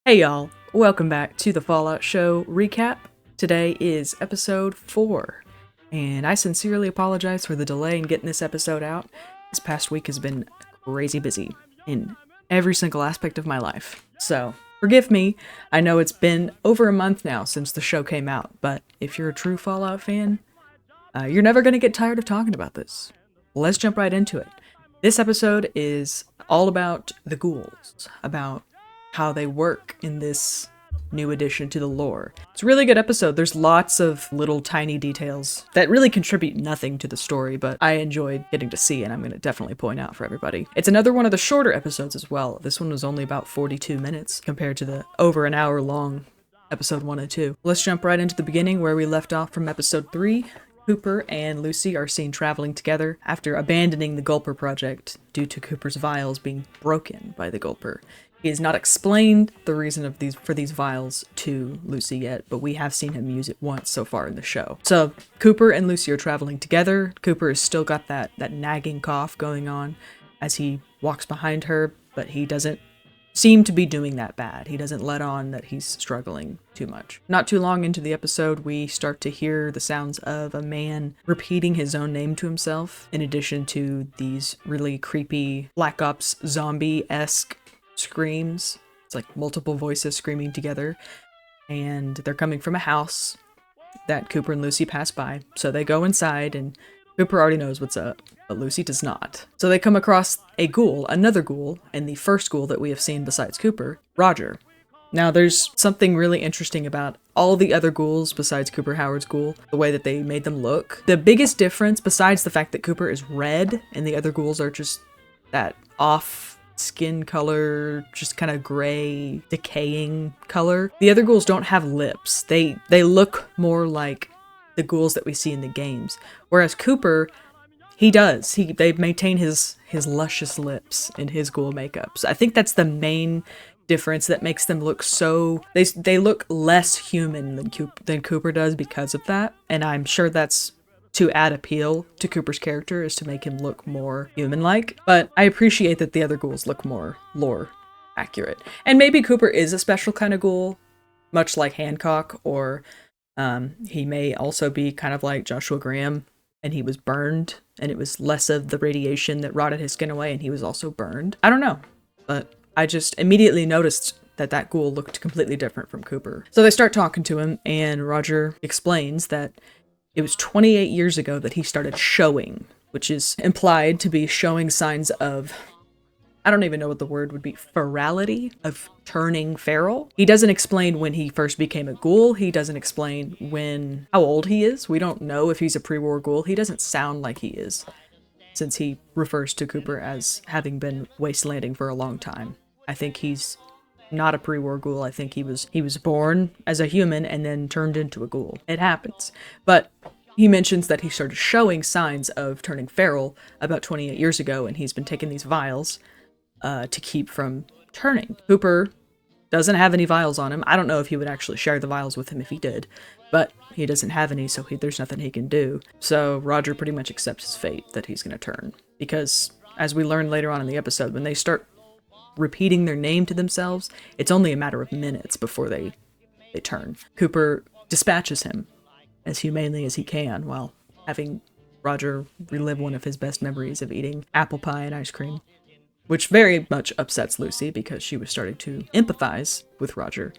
Hey y'all, welcome back to the Fallout Show recap. Today is episode 4, and I sincerely apologize for the delay in getting this episode out. This past week has been crazy busy in every single aspect of my life. So, forgive me, I know it's been over a month now since the show came out, but if you're a true Fallout fan, you're never going to get tired of talking about this. Let's jump right into it. This episode is all about the ghouls, about how they work in this new addition to the lore. It's a really good episode. There's lots of little tiny details that really contribute nothing to the story, but I enjoyed getting to see, and I'm going to definitely point out for everybody. It's another one of the shorter episodes as well. This one was only about 42 minutes compared to the over an hour long episode 1 and 2. Let's jump right into the beginning where we left off from episode 3. Cooper and Lucy are seen traveling together after abandoning the Gulper project due to Cooper's vials being broken by the Gulper. He has not explained the reason for these vials to Lucy yet, but we have seen him use it once so far in the show. So Cooper and Lucy are traveling together. Cooper has still got that nagging cough going on as he walks behind her, but he doesn't seem to be doing that bad. He doesn't let on that he's struggling too much. Not too long into the episode, we start to hear the sounds of a man repeating his own name to himself, in addition to these really creepy Black Ops zombie-esque screams. It's like multiple voices screaming together, and they're coming from a house that Cooper and Lucy pass by. So they go inside, and Cooper already knows what's up, but Lucy does not. So they come across a ghoul, another ghoul, and the first ghoul that we have seen besides Cooper, Roger. Now there's something really interesting about all the other ghouls besides Cooper Howard's ghoul, the way that they made them look. The biggest difference, besides the fact that Cooper is red and the other ghouls are just that off skin color, just kind of gray, decaying color. The other ghouls don't have lips. They look more like the ghouls that we see in the games. Whereas Cooper, he does. They maintain his luscious lips in his ghoul makeup. So I think that's the main difference that makes them look so... They look less human than Cooper does because of that. And I'm sure that's to add appeal to Cooper's character, is to make him look more human-like. But I appreciate that the other ghouls look more lore accurate. And maybe Cooper is a special kind of ghoul, much like Hancock, or he may also be kind of like Joshua Graham, and he was burned, and it was less of the radiation that rotted his skin away, and he was also burned. I don't know, but I just immediately noticed that ghoul looked completely different from Cooper. So they start talking to him, and Roger explains that it was 28 years ago that he started showing, which is implied to be showing signs of, I don't even know what the word would be, ferality, of turning feral. He doesn't explain when he first became a ghoul. He doesn't explain how old he is. We don't know if he's a pre-war ghoul. He doesn't sound like he is, since he refers to Cooper as having been wastelanding for a long time. I think he's not a pre-war ghoul. I think he was born as a human and then turned into a ghoul. It happens. But he mentions that he started showing signs of turning feral about 28 years ago, and he's been taking these vials to keep from turning. Cooper doesn't have any vials on him. I don't know if he would actually share the vials with him if he did, but he doesn't have any, so there's nothing he can do. So Roger pretty much accepts his fate, that he's going to turn. Because, as we learn later on in the episode, when they start repeating their name to themselves, it's only a matter of minutes before they turn. Cooper dispatches him as humanely as he can, while having Roger relive one of his best memories of eating apple pie and ice cream, which very much upsets Lucy because she was starting to empathize with Roger,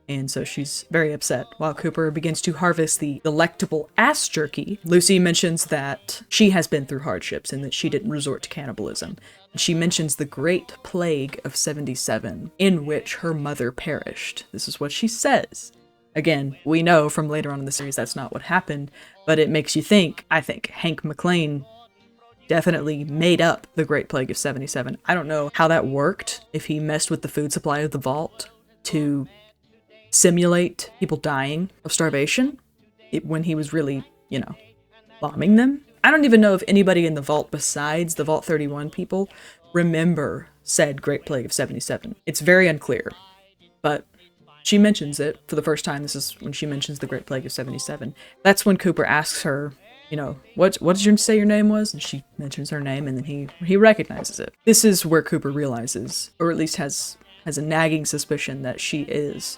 and so she's very upset. While Cooper begins to harvest the delectable ass jerky, Lucy mentions that she has been through hardships and that she didn't resort to cannibalism. She mentions the Great Plague of 77, in which her mother perished. This is what she says. Again, we know from later on in the series that's not what happened, but it makes you think. I think Hank McClane definitely made up the Great Plague of 77. I don't know how that worked, if he messed with the food supply of the vault to simulate people dying of starvation when he was really, bombing them. I don't even know if anybody in the vault besides the Vault 31 people remember said Great Plague of 77. It's very unclear, but she mentions it for the first time. This is when she mentions the Great Plague of 77. That's when Cooper asks her, what did you say your name was? And she mentions her name, and then he recognizes it. This is where Cooper realizes, or at least has has a nagging suspicion that she is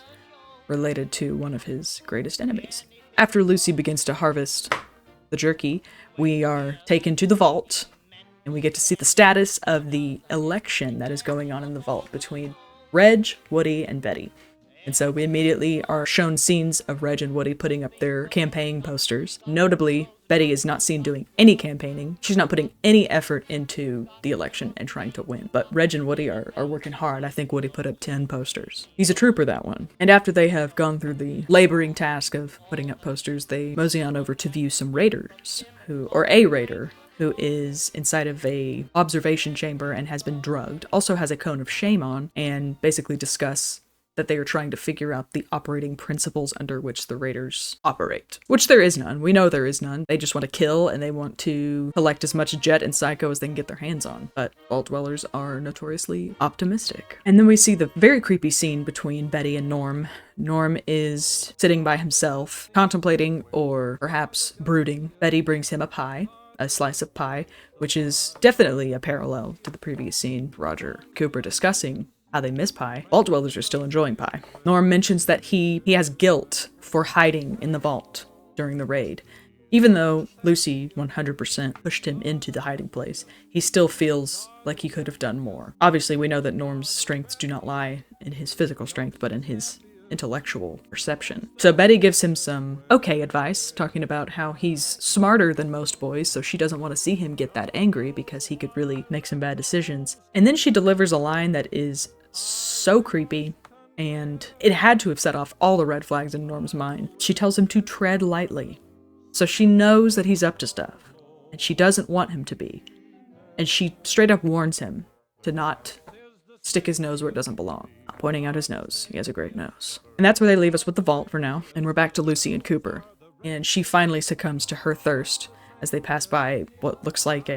related to one of his greatest enemies. After Lucy begins to harvest the jerky, we are taken to the vault, and we get to see the status of the election that is going on in the vault between Reg, Woody, and Betty. And so we immediately are shown scenes of Reg and Woody putting up their campaign posters. Notably, Betty is not seen doing any campaigning. She's not putting any effort into the election and trying to win. But Reg and Woody are working hard. I think Woody put up 10 posters. He's a trooper, that one. And after they have gone through the laboring task of putting up posters, they mosey on over to view some raiders, or a raider, who is inside of a observation chamber and has been drugged, also has a cone of shame on, and basically discuss that they are trying to figure out the operating principles under which the raiders operate. Which there is none. We know there is none. They just want to kill, and they want to collect as much jet and psycho as they can get their hands on. But vault dwellers are notoriously optimistic. And then we see the very creepy scene between Betty and Norm. Norm is sitting by himself, contemplating or perhaps brooding. Betty brings him a slice of pie, which is definitely a parallel to the previous scene. Roger Cooper discussing how they miss pie. Vault dwellers are still enjoying pie. Norm mentions that he has guilt for hiding in the vault during the raid. Even though Lucy 100% pushed him into the hiding place, he still feels like he could have done more. Obviously, we know that Norm's strengths do not lie in his physical strength, but in his intellectual perception. So Betty gives him some okay advice, talking about how he's smarter than most boys, so she doesn't want to see him get that angry because he could really make some bad decisions. And then she delivers a line that is so creepy, and it had to have set off all the red flags in Norm's mind. She tells him to tread lightly. So she knows that he's up to stuff, and she doesn't want him to be. And she straight up warns him to not stick his nose where it doesn't belong. Not pointing out his nose. He has a great nose. And that's where they leave us with the vault for now, and we're back to Lucy and Cooper. And she finally succumbs to her thirst as they pass by what looks like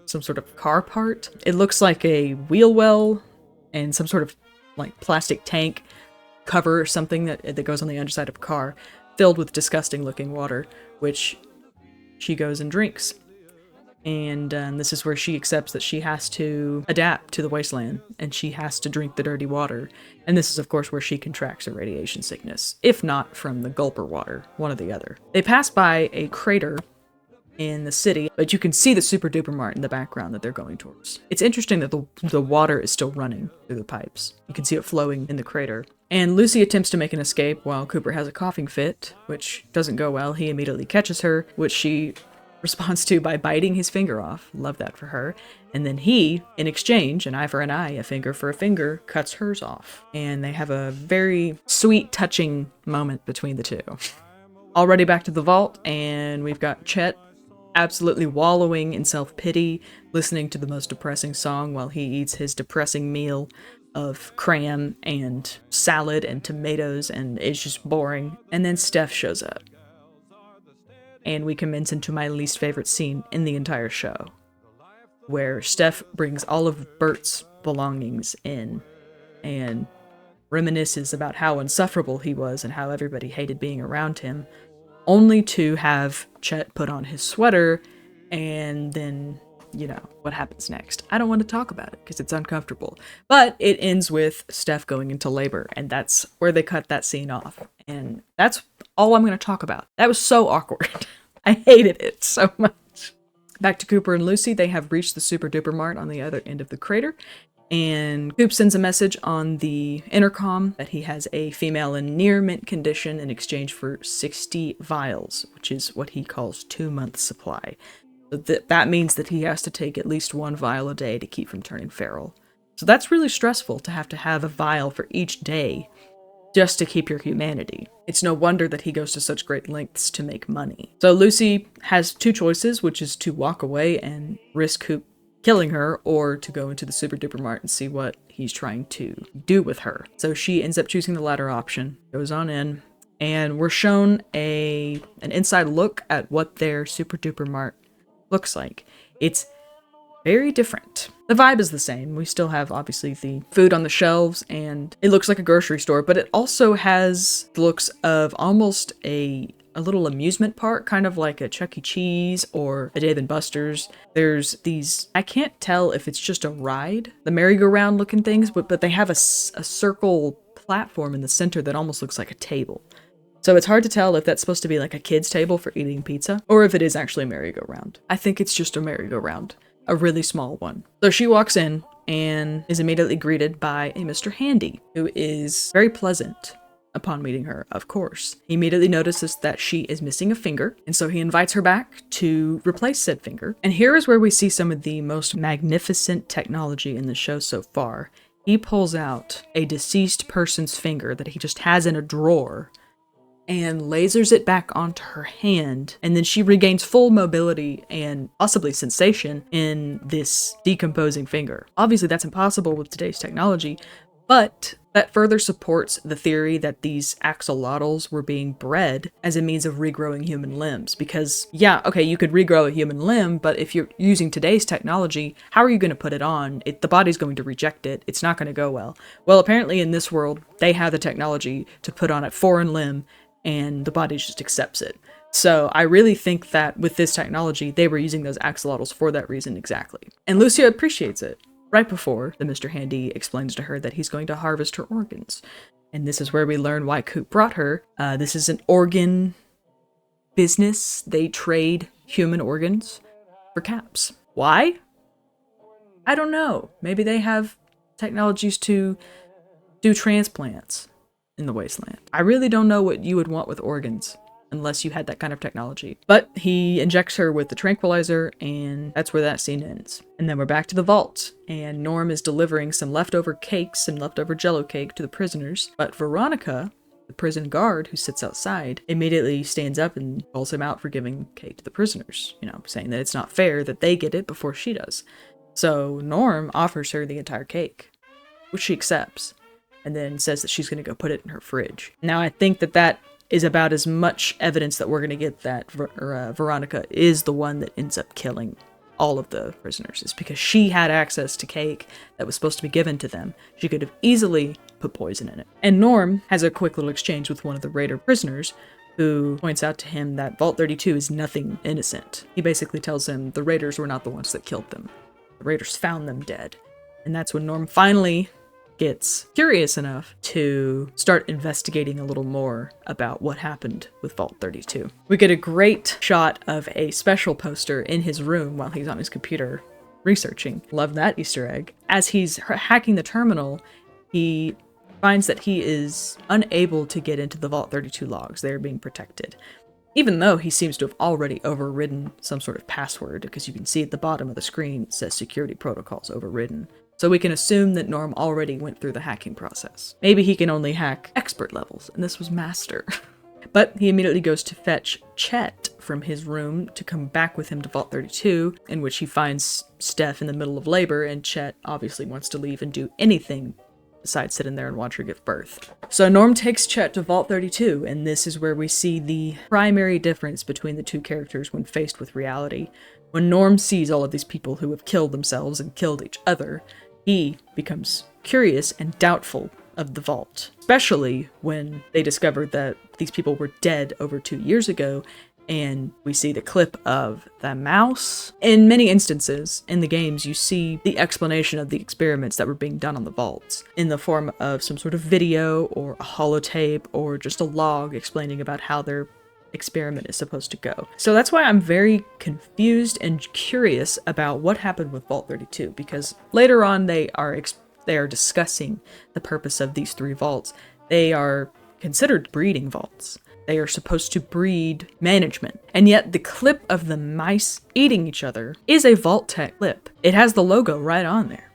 some sort of car part. It looks like a wheel well and some sort of like plastic tank cover or something that goes on the underside of a car, filled with disgusting looking water, which she goes and drinks. And this is where she accepts that she has to adapt to the wasteland, and she has to drink the dirty water. And this is, of course, where she contracts a radiation sickness, if not from the gulper water, one or the other. They pass by a crater in the city, but you can see the Super Duper Mart in the background that they're going towards. It's interesting that the water is still running through the pipes. You can see it flowing in the crater. And Lucy attempts to make an escape while Cooper has a coughing fit, which doesn't go well. He immediately catches her, which she responds to by biting his finger off. Love that for her. And then he, in exchange, an eye for an eye, a finger for a finger, cuts hers off. And they have a very sweet, touching moment between the two. Already back to the vault, and we've got Chet absolutely wallowing in self-pity, listening to the most depressing song while he eats his depressing meal of cram and salad and tomatoes, and it's just boring. And then Steph shows up. And we commence into my least favorite scene in the entire show, where Steph brings all of Bert's belongings in and reminisces about how insufferable he was and how everybody hated being around him, only to have Chet put on his sweater, and then, you know, what happens next. I don't want to talk about it because it's uncomfortable. But it ends with Steph going into labor, and that's where they cut that scene off. And that's all I'm going to talk about. That was so awkward. I hated it so much. Back to Cooper and Lucy. They have reached the Super Duper Mart on the other end of the crater, and Coop sends a message on the intercom that he has a female in near mint condition in exchange for 60 vials, which is what he calls 2 months supply. So that means that he has to take at least 1 vial a day to keep from turning feral. So that's really stressful to have a vial for each day just to keep your humanity. It's no wonder that he goes to such great lengths to make money. So Lucy has 2 choices, which is to walk away and risk Coop killing her, or to go into the Super Duper Mart and see what he's trying to do with her. So she ends up choosing the latter option, goes on in, and we're shown an inside look at what their Super Duper Mart looks like. It's very different. The vibe is the same. We still have, obviously, the food on the shelves, and it looks like a grocery store, but it also has the looks of almost a a little amusement park, kind of like a Chuck E. Cheese or a Dave & Buster's. There's these, I can't tell if it's just a ride, the merry-go-round looking things, but they have a circle platform in the center that almost looks like a table. So it's hard to tell if that's supposed to be like a kid's table for eating pizza, or if it is actually a merry-go-round. I think it's just a merry-go-round, a really small one. So she walks in and is immediately greeted by a Mr. Handy, who is very pleasant upon meeting her, of course. He immediately notices that she is missing a finger, and so he invites her back to replace said finger. And here is where we see some of the most magnificent technology in the show so far. He pulls out a deceased person's finger that he just has in a drawer and lasers it back onto her hand, and then she regains full mobility and possibly sensation in this decomposing finger. Obviously that's impossible with today's technology, but that further supports the theory that these axolotls were being bred as a means of regrowing human limbs. Because, yeah, okay, you could regrow a human limb, but if you're using today's technology, how are you going to put it on? The body's going to reject it. It's not going to go well. Well, apparently in this world, they have the technology to put on a foreign limb, and the body just accepts it. So I really think that with this technology, they were using those axolotls for that reason exactly. And Lucia appreciates it. Right before the Mr. Handy explains to her that he's going to harvest her organs. And this is where we learn why Coop brought her. This is an organ business. They trade human organs for caps. Why? I don't know. Maybe they have technologies to do transplants in the Wasteland. I really don't know what you would want with organs unless you had that kind of technology. But he injects her with the tranquilizer, and that's where that scene ends. And then we're back to the vault, and Norm is delivering some leftover cakes and leftover jello cake to the prisoners. But Veronica, the prison guard who sits outside, immediately stands up and calls him out for giving cake to the prisoners, saying that it's not fair that they get it before she does. So Norm offers her the entire cake, which she accepts, and then says that she's going to go put it in her fridge. Now I think that is about as much evidence that we're going to get that Veronica is the one that ends up killing all of the prisoners. It's because she had access to cake that was supposed to be given to them. She could have easily put poison in it. And Norm has a quick little exchange with one of the Raider prisoners, who points out to him that Vault 32 is nothing innocent. He basically tells him the Raiders were not the ones that killed them. The Raiders found them dead. And that's when Norm finally gets curious enough to start investigating a little more about what happened with Vault 32. We get a great shot of a special poster in his room while he's on his computer researching. Love that Easter egg. As he's hacking the terminal, he finds that he is unable to get into the Vault 32 logs. They're being protected. Even though he seems to have already overridden some sort of password, because you can see at the bottom of the screen it says security protocols overridden. So we can assume that Norm already went through the hacking process. Maybe he can only hack expert levels, and this was master. But he immediately goes to fetch Chet from his room to come back with him to Vault 32, in which he finds Steph in the middle of labor, and Chet obviously wants to leave and do anything besides sit in there and watch her give birth. So Norm takes Chet to Vault 32, and this is where we see the primary difference between the two characters when faced with reality. When Norm sees all of these people who have killed themselves and killed each other, he becomes curious and doubtful of the vault, especially when they discovered that these people were dead over 2 years ago, and we see the clip of the mouse. In many instances in the games, you see the explanation of the experiments that were being done on the vaults in the form of some sort of video or a holotape or just a log explaining about how their experiment is supposed to go. So that's why I'm very confused and curious about what happened with Vault 32, because later on they are discussing the purpose of these 3 vaults. They are considered breeding vaults. They are supposed to breed management. And yet the clip of the mice eating each other is a Vault Tech clip. It has the logo right on there.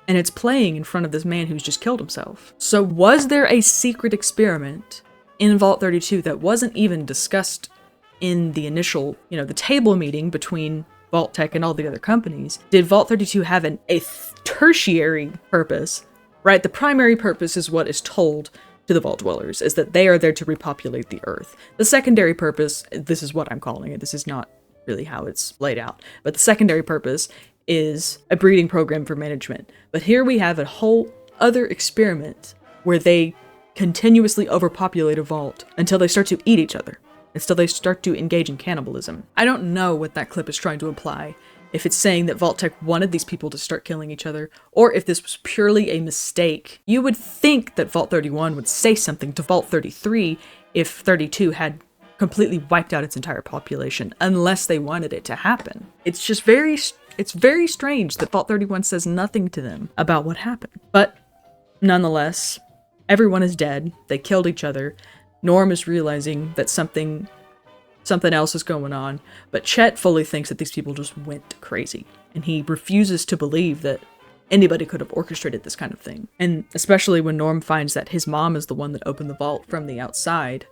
And it's playing in front of this man who's just killed himself. So was there a secret experiment in Vault 32 that wasn't even discussed in the initial, the table meeting between Vault Tech and all the other companies? Did Vault 32 have a tertiary purpose, right? The primary purpose is what is told to the Vault Dwellers, is that they are there to repopulate the Earth. The secondary purpose, this is what I'm calling it, this is not really how it's laid out, but the secondary purpose is a breeding program for management. But here we have a whole other experiment where they continuously overpopulate a vault until they start to eat each other. until they start to engage in cannibalism. I don't know what that clip is trying to imply. If it's saying that Vault-Tec wanted these people to start killing each other, or if this was purely a mistake. You would think that Vault 31 would say something to Vault 33 if 32 had completely wiped out its entire population, unless they wanted it to happen. It's just very strange that Vault 31 says nothing to them about what happened. But nonetheless, everyone is dead. They killed each other. Norm is realizing that something else is going on, but Chet fully thinks that these people just went crazy, and he refuses to believe that anybody could have orchestrated this kind of thing. And especially when Norm finds that his mom is the one that opened the vault from the outside.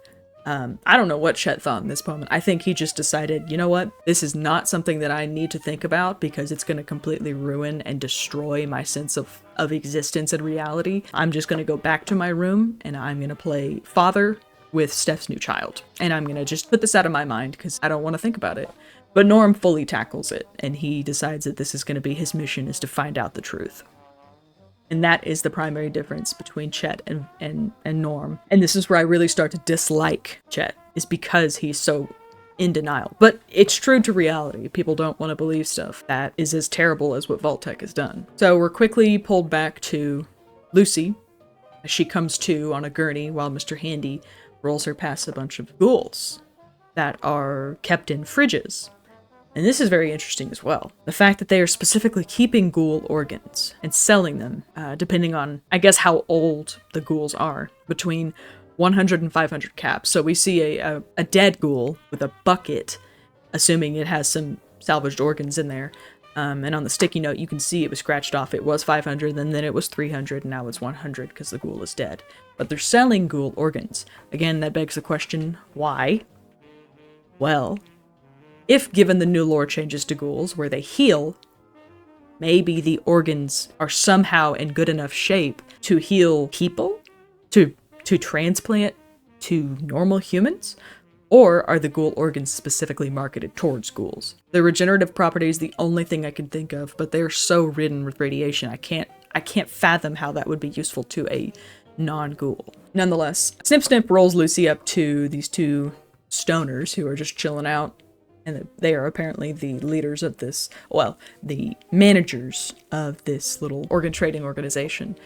I don't know what Chet thought in this moment. I think he just decided, you know what? This is not something that I need to think about because it's going to completely ruin and destroy my sense of existence and reality. I'm just going to go back to my room and I'm going to play father with Steph's new child. And I'm going to just put this out of my mind because I don't want to think about it. But Norm fully tackles it, and he decides that this is going to be his mission, is to find out the truth. And that is the primary difference between Chet and Norm. And this is where I really start to dislike Chet, is because he's so in denial. But it's true to reality. People don't want to believe stuff that is as terrible as what Vault-Tec has done. So we're quickly pulled back to Lucy, as she comes to on a gurney while Mr. Handy rolls her past a bunch of ghouls that are kept in fridges. And this is very interesting as well. The fact that they are specifically keeping ghoul organs and selling them, depending on, I guess, how old the ghouls are, between 100 and 500 caps. So we see a dead ghoul with a bucket, assuming it has some salvaged organs in there. And on the sticky note, you can see it was scratched off. It was 500, and then it was 300, and now it's 100 because the ghoul is dead. But they're selling ghoul organs. Again, that begs the question, why? Well, if given the new lore changes to ghouls where they heal, maybe the organs are somehow in good enough shape to heal people? To transplant to normal humans? Or are the ghoul organs specifically marketed towards ghouls? The regenerative property is the only thing I can think of, but they're so ridden with radiation, I can't fathom how that would be useful to a non-ghoul. Nonetheless, Snip Snip rolls Lucy up to these two stoners who are just chilling out. And they are apparently the leaders of this, well, the managers of this little organ trading organization.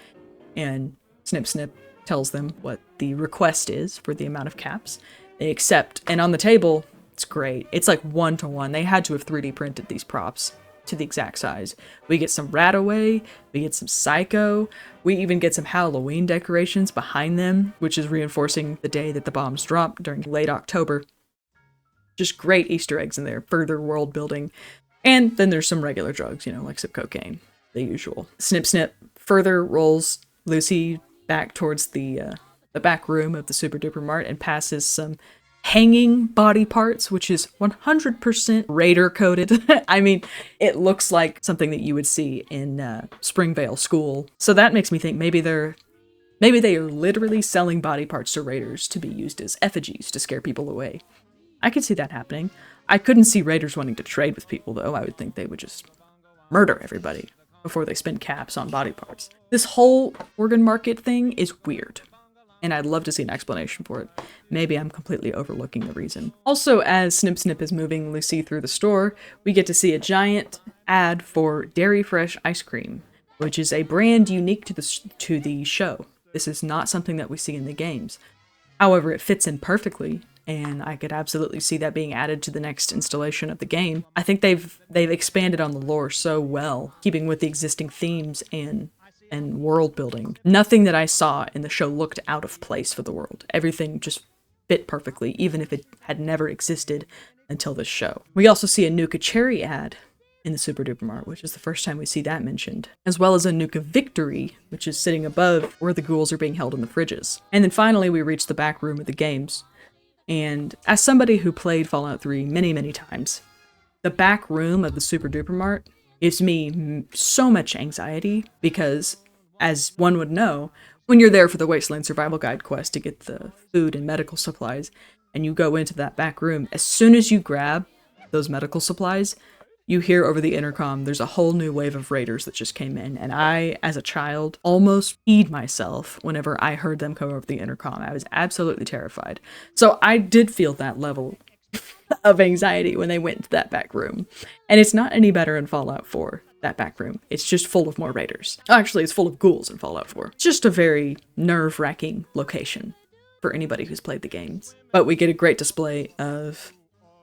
And Snip Snip tells them what the request is for the amount of caps. They accept, and on the table, it's great. It's like 1-to-1. They had to have 3D printed these props to the exact size. We get some Rataway, we get some Psycho, we even get some Halloween decorations behind them, which is reinforcing the day that the bombs dropped during late October. Just great Easter eggs in there, further world building. And then there's some regular drugs, like some cocaine, the usual. Snip Snip further rolls Lucy back towards the back room of the Super Duper Mart and passes some hanging body parts, which is 100% Raider coded. I mean, it looks like something that you would see in Springvale School. So that makes me think maybe they are literally selling body parts to Raiders to be used as effigies to scare people away. I could see that happening. I couldn't see Raiders wanting to trade with people, though. I would think they would just murder everybody before they spend caps on body parts. This whole organ market thing is weird, and I'd love to see an explanation for it. Maybe I'm completely overlooking the reason. Also, as Snip Snip is moving Lucy through the store, we get to see a giant ad for Dairy Fresh ice cream, which is a brand unique to the show. This is not something that we see in the games. However, it fits in perfectly, and I could absolutely see that being added to the next installation of the game. I think they've expanded on the lore so well, keeping with the existing themes and world building. Nothing that I saw in the show looked out of place for the world. Everything just fit perfectly, even if it had never existed until this show. We also see a Nuka Cherry ad in the Super Duper Mart, which is the first time we see that mentioned, as well as a Nuka Victory, which is sitting above where the ghouls are being held in the fridges. And then finally we reach the back room of the games. And as somebody who played Fallout 3 many, many times, the back room of the Super Duper Mart gives me so much anxiety because, as one would know, when you're there for the Wasteland Survival Guide quest to get the food and medical supplies, and you go into that back room, as soon as you grab those medical supplies, you hear over the intercom, there's a whole new wave of raiders that just came in, and I, as a child, almost peed myself whenever I heard them come over the intercom. I was absolutely terrified. So I did feel that level of anxiety when they went into that back room. And it's not any better in Fallout 4, that back room. It's just full of more raiders. Actually, it's full of ghouls in Fallout 4. It's just a very nerve-wracking location for anybody who's played the games. But we get a great display of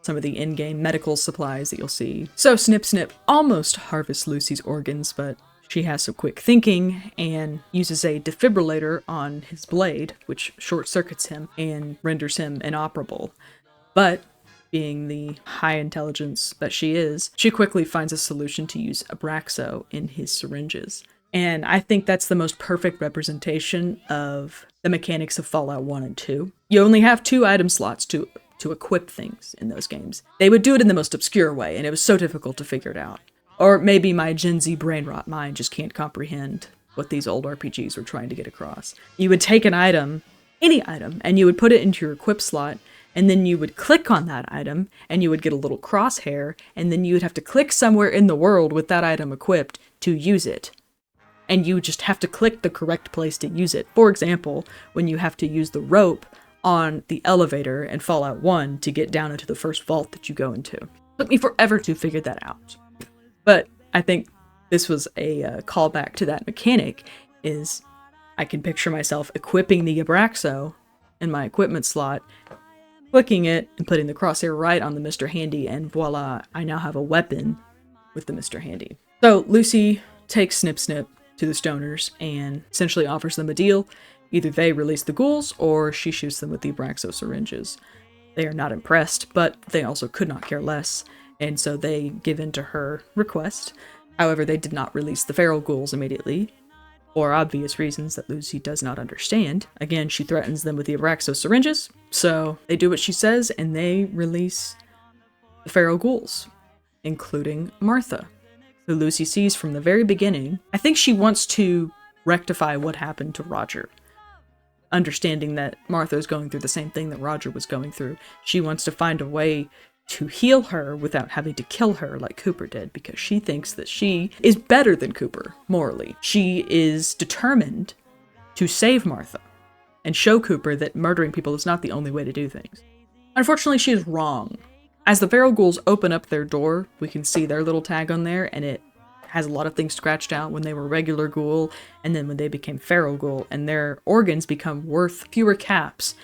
some of the in-game medical supplies that you'll see. So Snip Snip almost harvests Lucy's organs, but she has some quick thinking and uses a defibrillator on his blade, which short-circuits him and renders him inoperable. But being the high intelligence that she is, she quickly finds a solution to use Abraxo in his syringes. And I think that's the most perfect representation of the mechanics of Fallout 1 and 2. You only have 2 item slots to equip things in those games. They would do it in the most obscure way, and it was so difficult to figure it out. Or maybe my Gen Z brain rot mind just can't comprehend what these old RPGs were trying to get across. You would take an item, any item, and you would put it into your equip slot, and then you would click on that item, and you would get a little crosshair, and then you would have to click somewhere in the world with that item equipped to use it. And you just have to click the correct place to use it. For example, when you have to use the rope on the elevator in Fallout 1 to get down into the first vault that you go into. It took me forever to figure that out. But I think this was a callback to that mechanic, is I can picture myself equipping the Abraxo in my equipment slot, clicking it, and putting the crosshair right on the Mr. Handy, and voila, I now have a weapon with the Mr. Handy. So Lucy takes Snip Snip to the stoners and essentially offers them a deal. Either they release the ghouls, or she shoots them with the Abraxo syringes. They are not impressed, but they also could not care less, and so they give in to her request. However, they did not release the feral ghouls immediately, for obvious reasons that Lucy does not understand. Again, she threatens them with the Abraxo syringes, so they do what she says, and they release the feral ghouls, including Martha, who Lucy sees from the very beginning. I think she wants to rectify what happened to Roger. Understanding that Martha is going through the same thing that Roger was going through, she wants to find a way to heal her without having to kill her like Cooper did, because she thinks that she is better than Cooper, morally. She is determined to save Martha and show Cooper that murdering people is not the only way to do things. Unfortunately, she is wrong. As the feral ghouls open up their door, we can see their little tag on there, and it has a lot of things scratched out when they were regular ghoul, and then when they became feral ghoul, and their organs become worth fewer caps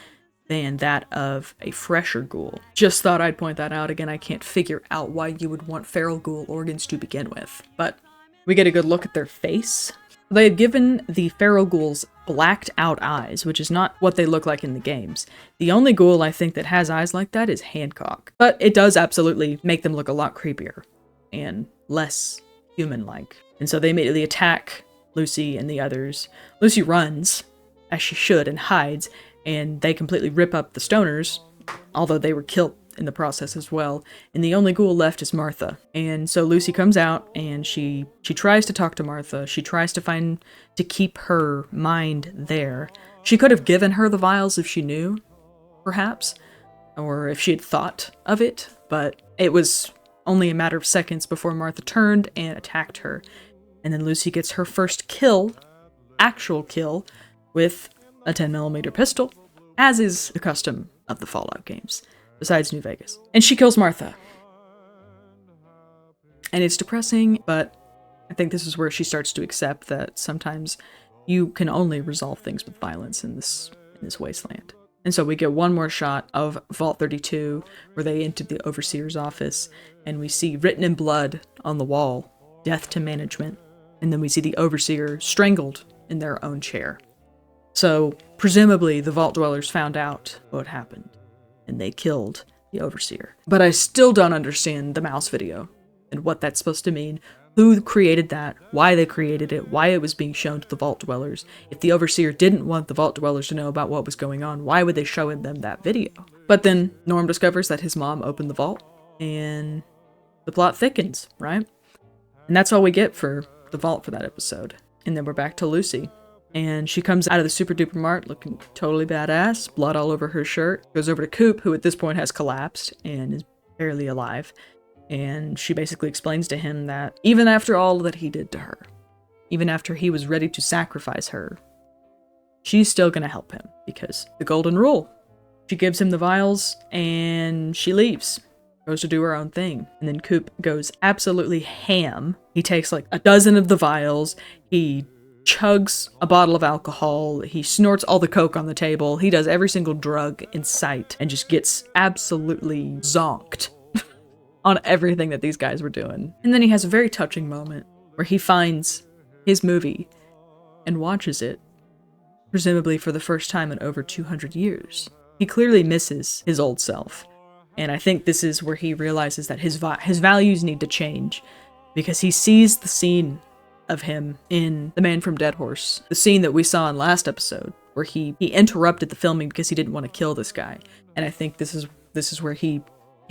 than that of a fresher ghoul. Just thought I'd point that out again. I can't figure out why you would want feral ghoul organs to begin with, but we get a good look at their face. They had given the feral ghouls blacked out eyes, which is not what they look like in the games. The only ghoul I think that has eyes like that is Hancock, but it does absolutely make them look a lot creepier and less human-like. And so they immediately attack Lucy and the others. Lucy runs, as she should, and hides, and they completely rip up the stoners, although they were killed in the process as well. And the only ghoul left is Martha. And so Lucy comes out, and she tries to talk to Martha. She tries to keep her mind there. She could have given her the vials if she knew, perhaps, or if she had thought of it, but it was only a matter of seconds before Martha turned and attacked her. And then Lucy gets her first kill, actual kill, with a 10mm pistol, as is the custom of the Fallout games, besides New Vegas. And she kills Martha. And it's depressing, but I think this is where she starts to accept that sometimes you can only resolve things with violence in this wasteland. And so we get one more shot of Vault 32, where they enter the Overseer's office, and we see written in blood on the wall, "Death to Management." And then we see the Overseer strangled in their own chair. So presumably the Vault Dwellers found out what happened, and they killed the Overseer. But I still don't understand the mouse video, and what that's supposed to mean, who created that, why they created it, why it was being shown to the Vault Dwellers. If the Overseer didn't want the Vault Dwellers to know about what was going on, why would they show them that video? But then Norm discovers that his mom opened the vault, and the plot thickens, right? And that's all we get for the vault for that episode. And then we're back to Lucy. And she comes out of the Super Duper Mart looking totally badass, blood all over her shirt, goes over to Coop, who at this point has collapsed and is barely alive. And she basically explains to him that even after all that he did to her, even after he was ready to sacrifice her, she's still gonna help him, because the golden rule. She gives him the vials, and she leaves. Goes to do her own thing. And then Coop goes absolutely ham. He takes like a dozen of the vials, he chugs a bottle of alcohol, he snorts all the coke on the table, he does every single drug in sight, and just gets absolutely zonked on everything that these guys were doing. And then he has a very touching moment where he finds his movie and watches it, presumably for the first time in over 200 years. He clearly misses his old self. And I think this is where he realizes that his values need to change, because he sees the scene of him in The Man from Dead Horse, the scene that we saw in last episode, where he interrupted the filming because he didn't want to kill this guy. And I think this is where he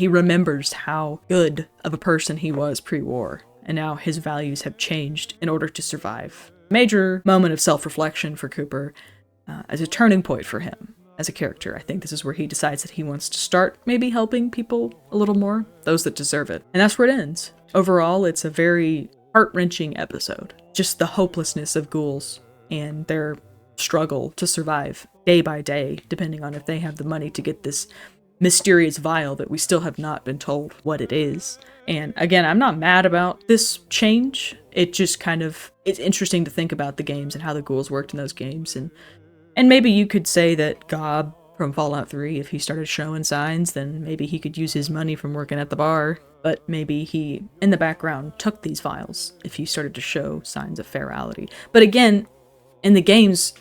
remembers how good of a person he was pre-war, and now his values have changed in order to survive. Major moment of self-reflection for Cooper, as a turning point for him as a character. I think this is where he decides that he wants to start maybe helping people a little more, those that deserve it. And that's where it ends. Overall, it's a very heart-wrenching episode. Just the hopelessness of ghouls and their struggle to survive day by day, depending on if they have the money to get this mysterious vial that we still have not been told what it is. And again, I'm not mad about this change. It just it's interesting to think about the games and how the ghouls worked in those games. And maybe you could say that Gob from Fallout 3, if he started showing signs, then maybe he could use his money from working at the bar. But maybe he, in the background, took these vials if he started to show signs of ferality. But again, in the games,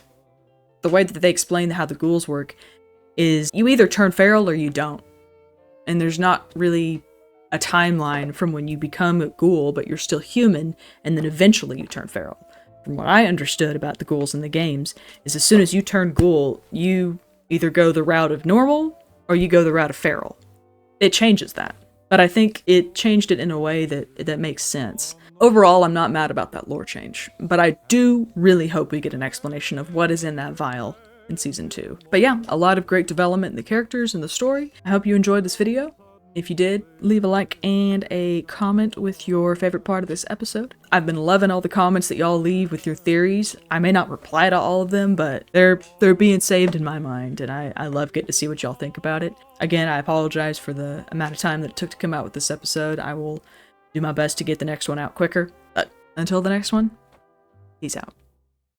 the way that they explain how the ghouls work is you either turn feral or you don't. And there's not really a timeline from when you become a ghoul, but you're still human, and then eventually you turn feral. From what I understood about the ghouls in the games, is as soon as you turn ghoul, you either go the route of normal, or you go the route of feral. It changes that. But I think it changed it in a way that makes sense. Overall, I'm not mad about that lore change, but I do really hope we get an explanation of what is in that vial in Season 2. But yeah, a lot of great development in the characters and the story. I hope you enjoyed this video. If you did, leave a like and a comment with your favorite part of this episode. I've been loving all the comments that y'all leave with your theories. I may not reply to all of them, but they're being saved in my mind, and I love getting to see what y'all think about it. Again, I apologize for the amount of time that it took to come out with this episode. I will do my best to get the next one out quicker. But until the next one, peace out.